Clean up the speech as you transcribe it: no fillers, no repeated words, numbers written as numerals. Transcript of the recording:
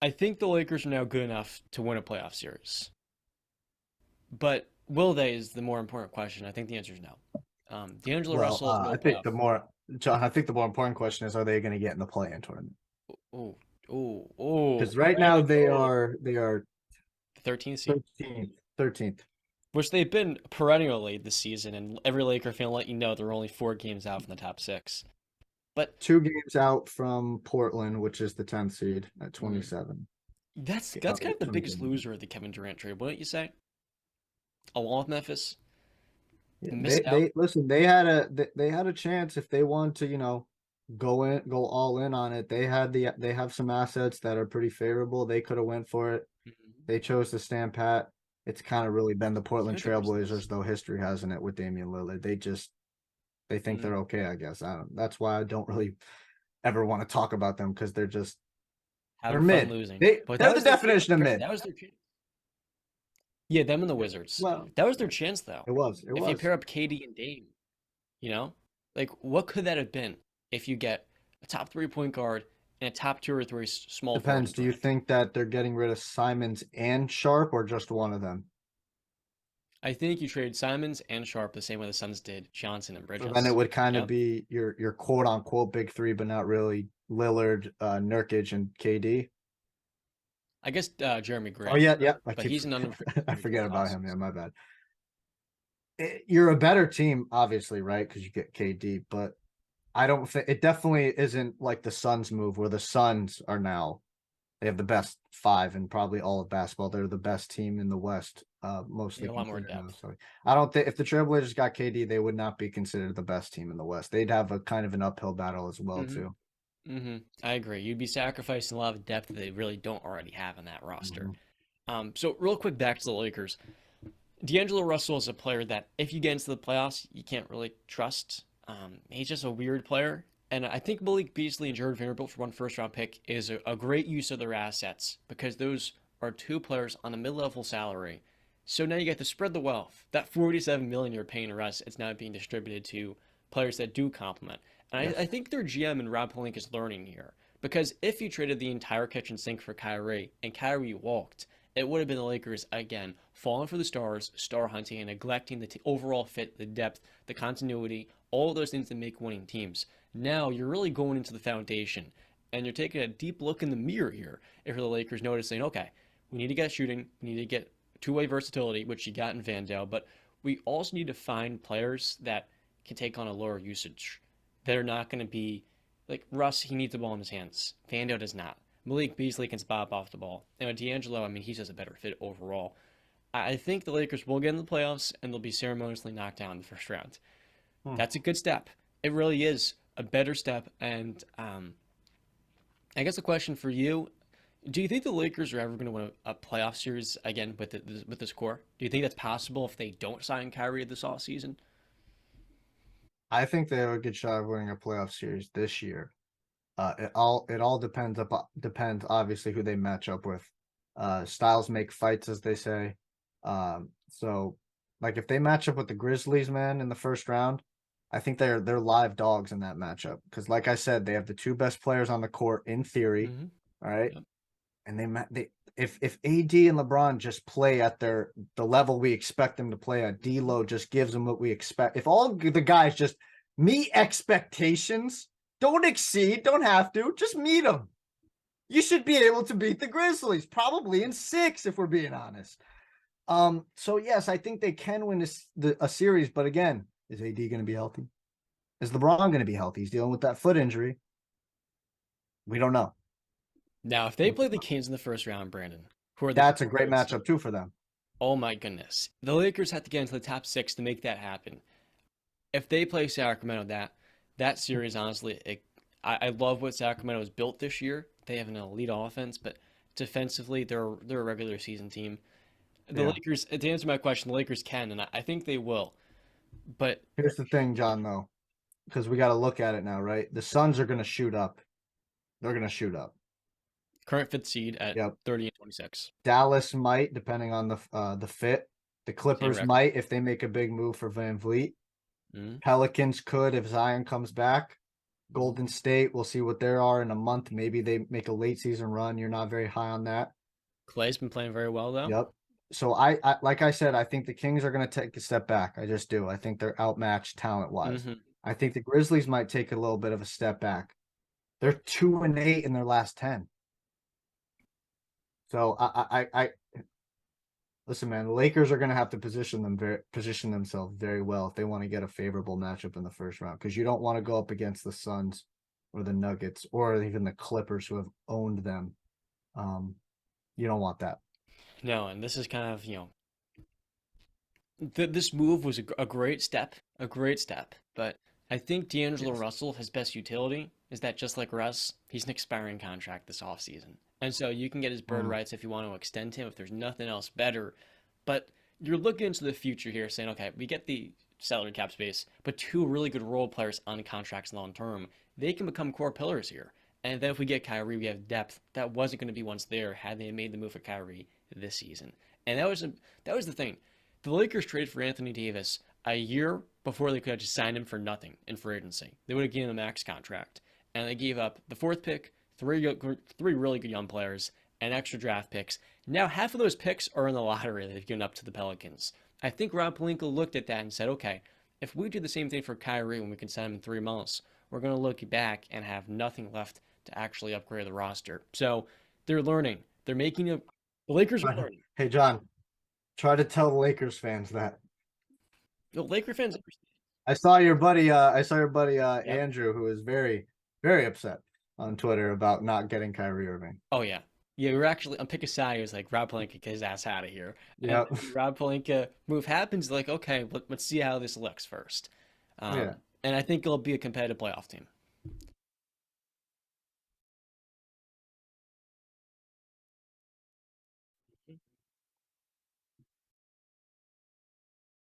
I think the Lakers are now good enough to win a playoff series. But will they is the more important question. I think the answer is no. D'Angelo Well, Russell is no I think playoff. the more John, I think the more important question is, are they going to get in the play-in tournament? Oh, oh, oh, Because right now Brandon, they oh. are they are The 13th seed, 13th. which they've been perennially this season, and every Laker fan will let you know they're only 4 games out from the top six. But 2 games out from Portland, which is the 10th seed at mm, 27. that's kind of the 27. biggest loser of the Kevin Durant trade, wouldn't you say? Along with Memphis, Yeah, the missed out. they listen. They had a chance if they want to, go all in on it. They have some assets that are pretty favorable. They could have went for it. Mhm. They chose to stand pat. It's kind of really been the Even Portland with the Grizzlies. Trailblazers, though history hasn't it with Damian Lillard. They think Mm. they're okay, I guess. That's why I don't really ever want to talk about them because they're Having fun mid. losing, but that They're the was their chance. definition of mid. That was their chance. Yeah, them and the Wizards. Well, That was their chance, though. it If you was. pair up KD and Dame, you know, like what could that have been if you get a top three point guard and a top two or three small forward Depends. in Do you Durant? think that they're getting rid of Simons and Sharp or just one of them? I think you trade Simons and Sharp the same way the Suns did Johnson and So then it Bridges. would kind You of know, be your quote unquote big three, but not really Lillard, Nurkic, and KD. I guess Jeremy Oh Grant, yeah, yeah. but he's an I unrestricted free forget agent about him. also. Yeah, So. my bad. You're a better team, obviously, right? Because you get KD, but I don't think it definitely isn't like the Suns move where the Suns are now. They have the best five and probably all of basketball. They're the best team in the West, They mostly got a lot more considered now. depth. So I don't think if the Trailblazers got KD, they would not be considered the best team in the West. They'd have a kind of an uphill battle as well hmm too. I agree. You'd be sacrificing a lot of depth that they really don't already have in that roster. Mhm. So real quick back to the Lakers. D'Angelo Russell is a player that if you get into the playoffs, you can't really trust. He's just a weird player. And I think Malik Beasley and Jared Vanderbilt for one first round pick is a great use of their assets because those are two players on a mid level salary. So now you get to spread the wealth. That 47 million you're paying Russ, it's now being distributed to players that do complement. And I Yes. think their GM and Rob Pelinka is learning here. Because if you traded the entire kitchen sink for Kyrie and Kyrie walked, it would have been the Lakers again, falling for the stars, star hunting, and neglecting the overall fit, the depth, the continuity, all those things that make winning teams. Now you're really going into the foundation, and you're taking a deep look in the mirror here. If you're the Lakers, noticing, okay, we need to get shooting, we need to get two-way versatility, which you got in Vandale, but we also need to find players that can take on a lower usage. That are not going to be like Russ. He needs the ball in his hands. Vandale does not. Malik Beasley can spot off the ball. And with D'Angelo, I mean, he's just a better fit overall. I think the Lakers will get in the playoffs and they'll be ceremoniously knocked down in the first round. Hmm. That's a good step. It really is a better step. And I guess the question for you: do you think the Lakers are ever going to win a playoff series again with this core? Do you think that's possible if they don't sign Kyrie this offseason? I think they have a good shot of winning a playoff series this year. It all depends obviously who they match up with. Styles make fights, as they say. So like if they match up with the Grizzlies, man, in the first round, I think they're live dogs in that matchup because, like I said, they have the two best players on the court in theory. Mm-hmm. All right, Yep. and they if AD and LeBron just play at the level we expect them to play at, Mm-hmm. D'Lo just gives them what we expect. If all the guys just meet expectations, don't exceed, don't have to, just meet them. You should be able to beat the Grizzlies, probably in six, if we're being honest. So yes, I think they can win a series, but again, is AD going to be healthy? Is LeBron going to be healthy? He's dealing with that foot injury. We don't know. Now, if they play the Kings in the first round, Brandon, who are the That's a great favorites, matchup too for them. oh my goodness. The Lakers have to get into the top six to make that happen. If they play Sacramento, that series, honestly, I love what Sacramento has built this year. They have an elite offense, but defensively, they're a regular season team. The Yeah. Lakers, to answer my question, the Lakers can, and I think they will. But Here's the thing, John, though, because we got to look at it now, right? The Suns are going to shoot up. They're going to shoot up. current fifth seed at Yep. 30 and 26, Dallas might, depending on the fit. The same Clippers record. might if they make a big move for Van Vliet. Mm-hmm. Pelicans could if Zion comes back. Golden State, we'll see what they are in a month. Maybe they make a late season run. You're not very high on that. Clay's been playing very well though. Yep. So I like I said, I think the Kings are going to take a step back. I just do. I think they're outmatched talent wise. Hmm. I think the Grizzlies might take a little bit of a step back. They're 2-8 in their last 10. So I listen, man. The Lakers are going to have to position themselves very well if they want to get a favorable matchup in the first round, because you don't want to go up against the Suns or the Nuggets or even the Clippers who have owned them. You don't want that. No, and this is kind of, this move was a a great step. But I think D'Angelo Yes. Russell, his best utility is that just like Russ, he's an expiring contract this offseason. And so you can get his bird Mm. rights if you want to extend him, if there's nothing else better. But you're looking into the future here saying, okay, we get the salary cap space, but two really good role players on contracts long term, they can become core pillars here. And then if we get Kyrie, we have depth that wasn't going to be once there had they made the move for Kyrie this season. And that was the thing. The Lakers traded for Anthony Davis a year before they could have just signed him for nothing in free agency. They would have given him a max contract, and they gave up the fourth pick, three really good young players, and extra draft picks. Now half of those picks are in the lottery that they've given up to the Pelicans. I think Rob Pelinka looked at that and said, okay, if we do the same thing for Kyrie when we can sign him in 3 months, we're going to look back and have nothing left to actually upgrade the roster. So they're learning. They're making a. The Lakers are learning. Hey, John, try to tell the Lakers fans that. The Laker fans understand. I saw your buddy Yep. Andrew, who is very, very upset on Twitter about not getting Kyrie Irving. Oh yeah. Yeah, we were actually on pick a side. He was like, Rob Pelinka, get his ass out of here. And Yeah. then the Rob Pelinka move happens. Like, okay, let's see how this looks first. Yeah. And I think it'll be a competitive playoff team.